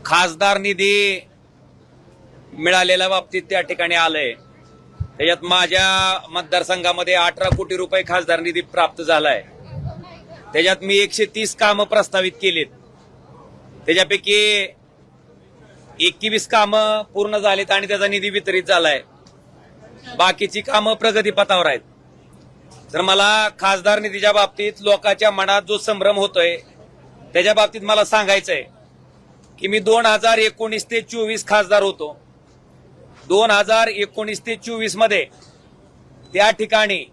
खासदार निधी मिळालेल्या बाबतीत त्या ठिकाणी आलंय। त्याच्यात माझ्या मतदारसंघामध्ये 18 कोटी रुपये खासदार निधी प्राप्त झालाय। त्याच्यात मी 130 कामं प्रस्तावित केलीत, त्याच्यापैकी 21 कामं पूर्ण झालीत आणि त्याचा निधी वितरित झालाय। बाकीची कामं प्रगतीपथावर आहेत। तर मला खासदार निधीच्या बाबतीत लोकांच्या मनात जो संभ्रम होतोय त्याच्या बाबतीत मला सांगायचंय की मी 2019 ते 24 खासदार होतो। 2019 ते 24 मध्ये त्या ठिकाणी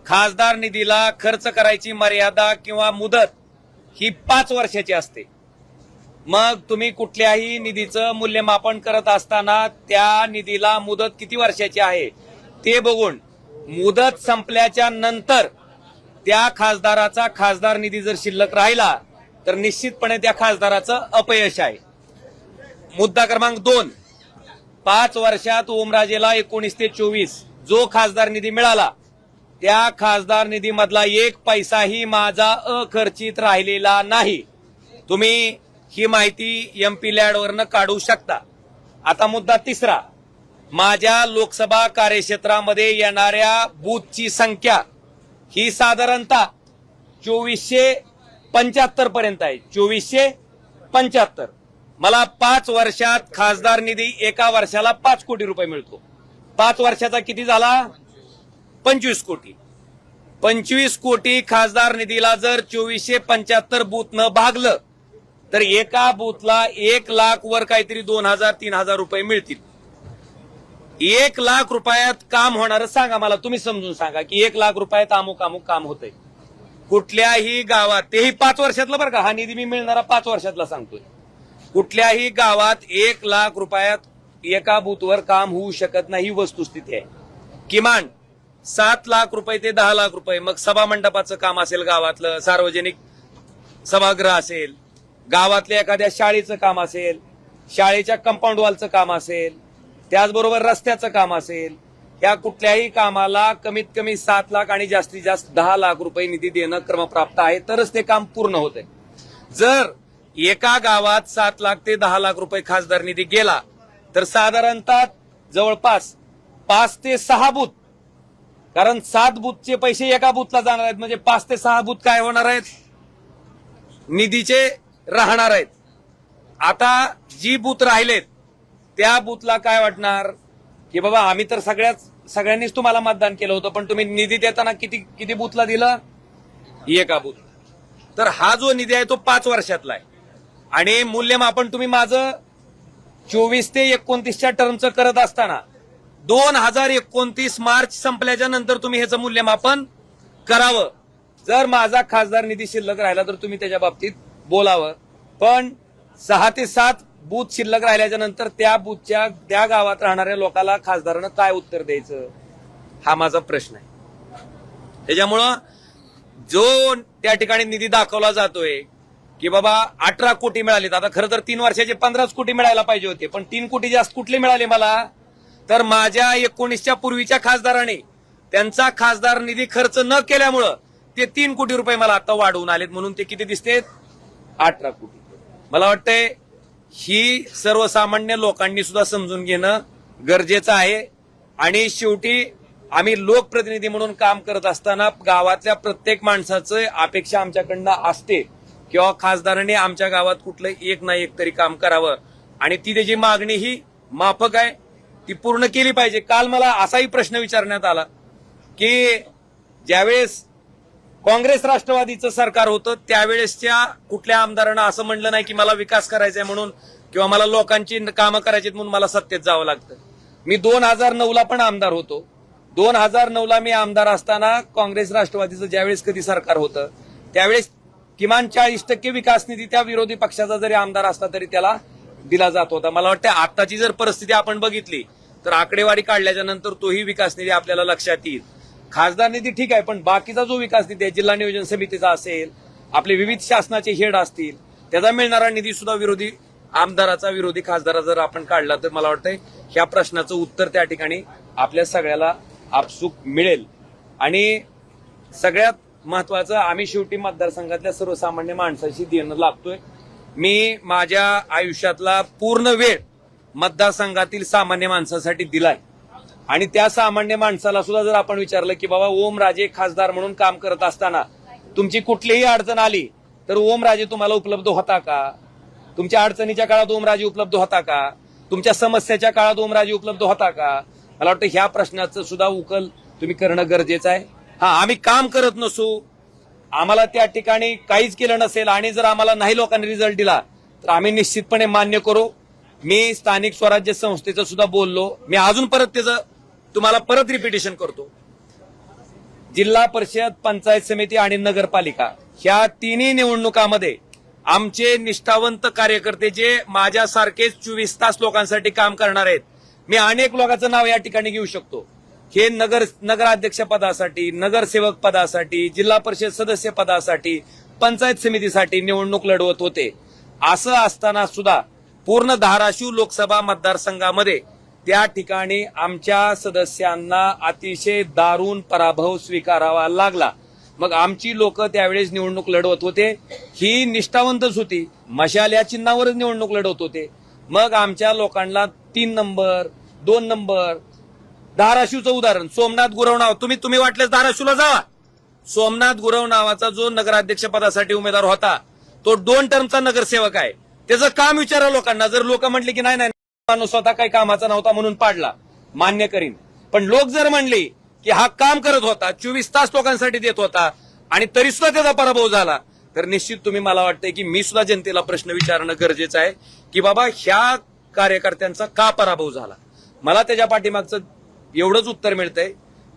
खासदार निधीला खर्च करायची मर्यादा किंवा मुदत ही 5 वर्षाची असते। मग तुम्ही कुठल्याही निधीचं मूल्यमापन करत असताना त्या निधीला मुदत किती वर्षाची आहे ते बघून मुदत संपल्याच्या नंतर त्या खासदाराचा खासदार निधी जर शिल्लक राहिला तर निश्चितपणे त्या खासदाराचं अपयश आहे। मुद्दा क्रमांक 2, 5 वर्षात ओमराजेला 19 ते 24 जो खासदार निधी मिळाला त्या खासदार निधीमधला 1 पैसाही माझा अखर्चित राहिलेला नाही। तुम्ही ही माहिती MP लॅड वरनं काढू शकता। आता मुद्दा 3, माझ्या लोकसभा कार्यक्षेत्रामध्ये येणाऱ्या बूथची संख्या ही साधारणतः 2475 पर्यंत आहे। 2475। मला 5 वर्षात खासदार निधी एका वर्षाला 5 कोटी रुपये मिळतो। 5 वर्षाचा किती झाला? 25 कोटी। 25 कोटी खासदार निधीला जर 2475 बूथ न भागलं तर एका बूथला 1 लाख वर काहीतरी 2000-3000 रुपये मिळतील। 1 लाख रुपयात काम होणार सांगा मला, तुम्ही समजून सांगा की 1 लाख रुपयात अमुक अमुक काम होतंय कुठल्याही गावात, तेही 5 वर्षातलं बरं का, हा निधी मी मिळणारा 5 वर्षातला सांगतोय। कुठल्याही गावात 1 लाख रुपयात एका बूथवर काम होऊ शकत नाही, वस्तुस्थिती आहे। किमान 7 लाख रुपये ते 10 लाख रुपये, मग सभा मंडपाचं काम असेल, गावातलं सार्वजनिक सभागृह असेल, गावातल्या एखाद्या शाळेचं काम असेल, शाळेच्या कंपाऊंड वॉलचं काम असेल, त्याचबरोबर रस्त्याचं काम असेल, या कुठल्याही कामाला कमीत कमी 7 लाख आणि जास्तीत जास्त 10 लाख रुपये निधी देणं क्रमप्राप्त आहे, तरच ते काम पूर्ण होतंय। जर एका गावात 7 लाख ते 10 लाख रुपये खासदार निधी गेला तर साधारणतः जवळपास 5 ते 6 बूथ, कारण 7 बूथचे पैसे एका बूथला जाणार आहेत, म्हणजे 5 ते 6 बूथ काय होणार आहेत? निधीचे राहणार आहेत। आता जी बूथ राहिलेत त्या बूथला काय वाटणार की बाबा आम्ही तर सगळ्यांनीच तुम्हाला मतदान केलं होतं, पण तुम्ही निधी देताना किती बूथला दिलं? एका बूथ। तर हा जो निधी आहे तो 5 वर्षातला आहे आणि मूल्यमापन तुम्ही माझं 24 ते 29च्या टर्मचं करत असताना 2029 मार्च संपल्याच्या नंतर तुम्ही ह्याचं मूल्यमापन करावं। जर माझा खासदार निधी शिल्लक राहिला तर तुम्ही त्याच्या बाबतीत बोलावं, पण 6 ते 7 बूथ शिल्लक राहिल्याच्या नंतर त्या बूथच्या त्या गावात राहणाऱ्या लोकांना खासदारानं काय उत्तर द्यायचं, हा माझा प्रश्न आहे। त्याच्यामुळं जो त्या ठिकाणी निधी दाखवला जातोय की बाबा 18 कोटी मिळालेत, आता खरं तर 3 वर्षाचे 15 कोटी मिळायला पाहिजे होते, पण 3 कोटी जास्त कुठले मिळाले मला? तर माझ्या 19च्या पूर्वीच्या खासदाराने त्यांचा खासदार निधी खर्च न केल्यामुळं ते 3 कोटी रुपये मला आता वाढवून आलेत, म्हणून ते किती दिसतेत? 18 कोटी। मला वाटतंय ही सर्वसामान्य लोकांनी सुद्धा समजून घेणं गरजेचं आहे। आणि शेवटी आम्ही लोकप्रतिनिधी म्हणून काम करत असताना गावातल्या प्रत्येक माणसाचं अपेक्षा आमच्याकडनं असते किंवा खासदारांनी आमच्या गावात कुठलं एक ना एक तरी काम करावं आणि ती त्याची मागणी ही माफक आहे, ती पूर्ण केली पाहिजे। काल मला असाही प्रश्न विचारण्यात आला की ज्यावेळेस काँग्रेस राष्ट्रवादीचं सरकार होतं त्यावेळेसच्या कुठल्या आमदारांना असं म्हणलं नाही की मला विकास करायचा आहे म्हणून किंवा मला लोकांची कामं करायची म्हणून मला सत्तेत जावं लागतं। मी 2009ला पण आमदार होतो। 2009ला मी आमदार असताना काँग्रेस राष्ट्रवादीचं ज्यावेळेस कधी सरकार होतं त्यावेळेस किमान 40% विकास निधी त्या विरोधी पक्षाचा जरी आमदार असला तरी त्याला दिला जात होता। मला वाटतं आताची जर परिस्थिती आपण बघितली तर आकडेवारी काढल्याच्या नंतर तोही विकास निधी आपल्याला लक्षात येईल। खासदार निधी ठीक आहे, पण बाकीचा जो विकास निधी आहे, जिल्हा नियोजन समितीचा असेल, आपले विविध शासनाचे हेड असतील, त्याचा मिळणारा निधी सुद्धा विरोधी आमदाराचा, विरोधी खासदारा जर आपण काढला तर मला वाटतंय ह्या प्रश्नाचं उत्तर त्या ठिकाणी आपल्या सगळ्याला आपसूक मिळेल। आणि सगळ्यात महत्वाचं, आम्ही शेवटी मतदारसंघातल्या सर्वसामान्य माणसाशी देणं लागतोय। मी माझ्या आयुष्यातला पूर्ण वेळ मतदारसंघातील सामान्य माणसासाठी दिलाय आणि त्या सामान्य माणसाला सुद्धा जर आपण विचारलं की बाबा ओमराजे खासदार म्हणून काम करत असताना तुमची कुठलीही अडचण आली तर ओमराजे तुम्हाला उपलब्ध होता का? तुमच्या अडचणीच्या काळात ओमराजे उपलब्ध होता का? तुमच्या समस्याच्या काळात ओमराजे उपलब्ध होता का? मला वाटतं ह्या प्रश्नाचं सुद्धा उकल तुम्ही करणं गरजेचं आहे. आम्ही काम करत नसू, आम्हाला त्या ठिकाणी काहीच केलं नसेल आणि जर आम्हाला नाही लोकांनी रिझल्ट दिला तर आम्ही निश्चितपणे मान्य करू. मी स्थानिक स्वराज्य संस्थेचं सुद्धा बोललो. मी अजून परत त्याचं तुम्हाला परत रिपिटेशन करतो. जिल्हा परिषद, पंचायत समिती आणि नगरपालिका ह्या तिन्ही निवडणुकामध्ये आमचे निष्ठावंत कार्यकर्ते जे माझ्यासारखेच 24 तास लोकांसाठी काम करणार आहेत, मी अनेक लोकांचं नाव या ठिकाणी घेऊ शकतो. हे नगराध्यक्ष पदासाठी, नगरसेवक पदासाठी, जिल्हा परिषद सदस्य पदासाठी, पंचायत समितीसाठी निवडणूक लढवत होते. असं असताना सुद्धा पूर्ण धाराशिव लोकसभा मतदारसंघामध्ये त्या ठिकाणी आमच्या सदस्यांना अतिशय दारुण पराभव स्वीकारावा लागला. मग आमची लोक त्यावेळेस निवडणूक लढवत होते, ही निष्ठावंतच होती, मशाल या चिन्हावरच निवडणूक लढवत होते. मग आमच्या लोकांना 3 नंबर 2 नंबर, धाराशिवचं उदाहरण सोमनाथ गुरव नाव, तुम्ही वाटल्यास धाराशिवला जावा. सोमनाथ गुरव नावाचा जो नगराध्यक्ष पदासाठी उमेदवार होता तो 2 टर्मचा नगरसेवक आहे. त्याचं काम विचारा लोकांना. जर लोक म्हटले की नाही माणूस स्वतः काही कामाचा नव्हता म्हणून पाडला, मान्य करीन. पण लोक जर म्हणले की हा काम करत होता, 24 तास लोकांसाठी देत होता आणि तरी सुद्धा त्याचा पराभव झाला, तर निश्चित तुम्ही, मला वाटतंय की मी सुद्धा जनतेला प्रश्न विचारणं गरजेचं आहे की बाबा ह्या कार्यकर्त्यांचा का पराभव झाला. मला त्याच्या पाठीमागचं एवढंच उत्तर मिळतंय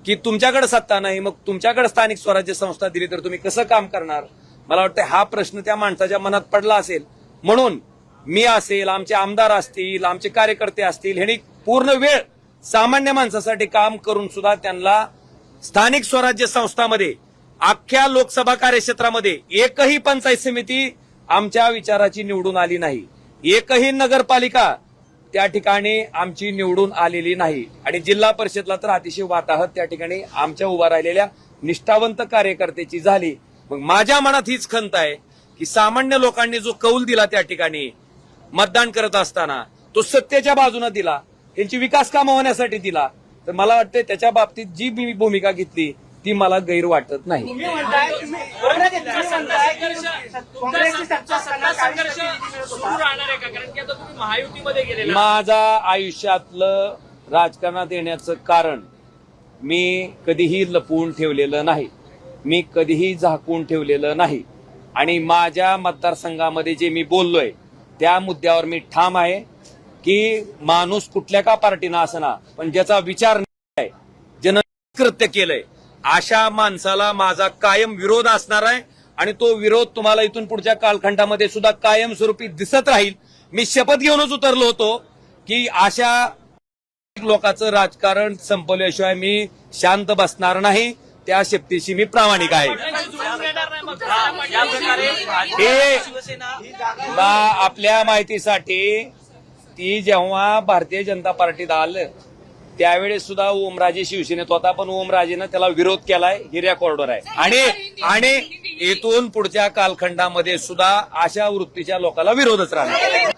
की तुमच्याकडे सत्ता नाही, मग तुमच्याकडे स्थानिक स्वराज्य संस्था दिली तर तुम्ही कसं काम करणार. मला वाटतं हा प्रश्न त्या माणसाच्या मनात पडला असेल, म्हणून मी असेल, आमचे आमदार असतील, आमचे कार्यकर्ते असतील, ह्यांनी पूर्ण वेळ सामान्य माणसासाठी काम करून सुद्धा त्यांना स्थानिक स्वराज्य संस्थांमध्ये अख्ख्या लोकसभा कार्यक्षेत्रामध्ये एकही पंचायत समिती आमच्या विचाराची निवडून आली नाही, एकही नगरपालिका त्या ठिकाणी आमची निवडून आलेली नाही आणि जिल्हा परिषदला तर अतिशय वाताहत त्या ठिकाणी आमच्या उभा राहिलेल्या निष्ठावंत कार्यकर्त्याची झाली. मग माझ्या मनात हीच खंत आहे की सामान्य लोकांनी जो कौल दिला त्या ठिकाणी मतदान करत असताना तो सत्तेच्या बाजूने दिला, त्यांची विकास कामं होण्यासाठी दिला, तर मला वाटतं त्याच्या बाबतीत जी मी भूमिका घेतली ती मला गैर वाटत नाही. माझा आयुष्यातलं राजकारणात येण्याचं कारण मी कधीही लपवून ठेवलेलं नाही, मी कधीही झाकून ठेवलेलं नाही आणि माझ्या मतदारसंघामध्ये जे मी बोललोय त्या मुद्द्यावर मी ठाम आहे की माणूस कुठल्या का पार्टीनं असना, पण ज्याचा विचार आहे, ज्यानं कृत्य केलंय, अशा माणसाला माझा कायम विरोध असणार आहे आणि तो विरोध तुम्हाला इथून पुढच्या कालखंडामध्ये सुद्धा कायमस्वरूपी दिसत राहील. मी शपथ घेऊनच उतरलो होतो की अशा लोकांचं राजकारण संपवल्याशिवाय मी शांत बसणार नाही. त्या शक्तीशी मी प्रामाणिक आहे. आपल्या माहितीसाठी ती जेव्हा भारतीय जनता पार्टीत आलं त्यावेळेस सुद्धा ओमराजे शिवसेनेत होता, पण ओमराजेनं त्याला विरोध केलाय, हे रेकॉर्डवर आहे. आणि इथून पुढच्या कालखंडामध्ये सुद्धा अशा वृत्तीच्या लोकांना विरोधच राहणार.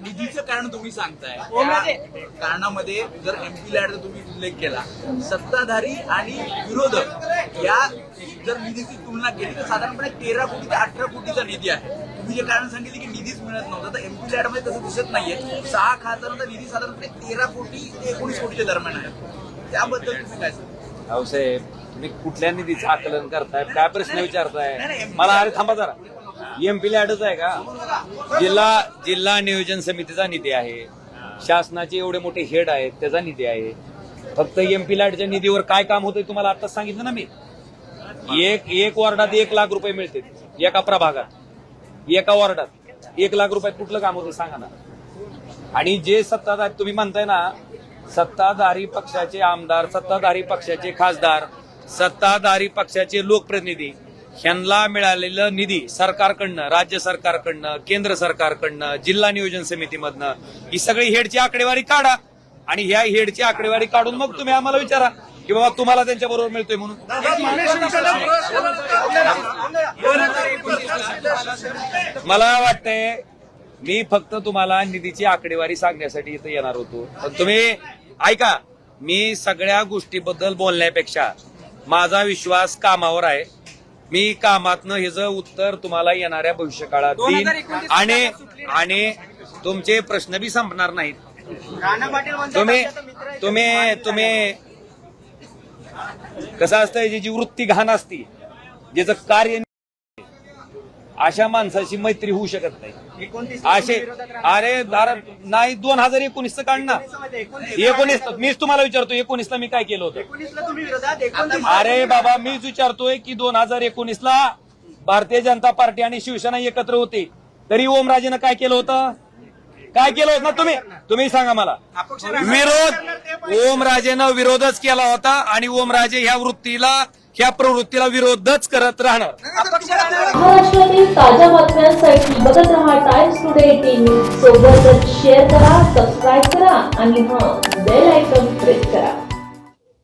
निधीचं कारण तुम्ही सांगताय, कारणामध्ये जर एमपी लॅडचा तुम्ही उल्लेख केला, सत्ताधारी आणि विरोधक या जर निधीची तुलना केली तर साधारणपणे 13 कोटी ते 18 कोटीचा निधी आहे. तुम्ही जे कारण सांगितले की निधीच मिळत नव्हता, तर एमपी लॅडमध्ये तसं दिसत नाहीये. 6 खासदारांचा निधी साधारणपणे 13 कोटी ते 19 कोटीच्या दरम्यान आहे. त्याबद्दल तुम्ही काय सांगता? भाऊसाहेब, तुम्ही कुठल्या निधीचं आकलन करताय, काय प्रश्न विचारताय मला? अरे थांबा जरा, एमपी लॅडच आहे का? जिल्हा नियोजन समितीचा निधी आहे, शासनाचे एवढे मोठे हेड आहेत त्याचा निधी आहे. फक्त एमपी लॅडच्या निधीवर काय काम होतंय तुम्हाला आताच सांगितलं ना मी. एक वॉर्डात 1 लाख रुपये मिळते, एका प्रभागात, एका वॉर्डात 1 लाख रुपयात कुठलं काम होतं सांगा ना. आणि जे सत्ताधारी तुम्ही म्हणताय ना, सत्ताधारी पक्षाचे आमदार, सत्ताधारी पक्षाचे खासदार, सत्ताधारी पक्षाचे लोकप्रतिनिधी, ह्यांना मिळालेलं निधी सरकारकडनं, राज्य सरकारकडनं, केंद्र सरकारकडनं, जिल्हा नियोजन समितीमधनं, ही सगळी हेडची आकडेवारी काढा आणि ह्या हेडची आकडेवारी काढून मग तुम्ही आम्हाला विचारा की बाबा तुम्हाला त्यांच्या बरोबर मिळतोय म्हणून. मला वाटतंय मी फक्त तुम्हाला निधीची आकडेवारी सांगण्यासाठी इथं येणार होतो. पण तुम्ही ऐका, मी सगळ्या गोष्टीबद्दल बोलण्यापेक्षा माझा विश्वास कामावर आहे. मी कामातनं ह्याचं उत्तर तुम्हाला येणाऱ्या भविष्यकाळात देईन 2029 आणि सुटली आणि तुमचे प्रश्न बी संपणार नाहीत. राणा पाटील म्हणतात, तुम्ही आमचा मित्र आहे, तुम्ही तुम्ही कसं असतं, जी वृत्ती घाण असती, ज्याचं कार्य अशा माणसाची मैत्री होऊ शकत नाही. 29 ला असे तुम्ही विरोधात राहणार. अरे दार नाही 2019 काढ ना. 19 मीच तुम्हाला विचारतो, 19ला मी काय केलं होतं? 19 ला तुम्ही विरोधात 29 अरे बाबा, मीच विचारतोय की 2019ला भारतीय जनता पार्टी आणि शिवसेना एकत्र होते, तरी ओमराजेनं काय केलं होतं? काय केलं होतं ना? तुम्ही सांगा मला. अपक्ष राहणार. विरोध ओमराजेनं विरोधच केला होता आणि ओमराजे ह्या वृत्तीला, ह्या प्रवृत्तीला विरोधच करत राहणार. अपक्ष राहणार. महाराष्ट्रातील ताज्या बातम्यांसाठी बघत रहा टाइम्स टुडे टीव्ही. सोबतच शेअर करा, सबस्क्राईब करा आणि बेल आयकॉन प्रेस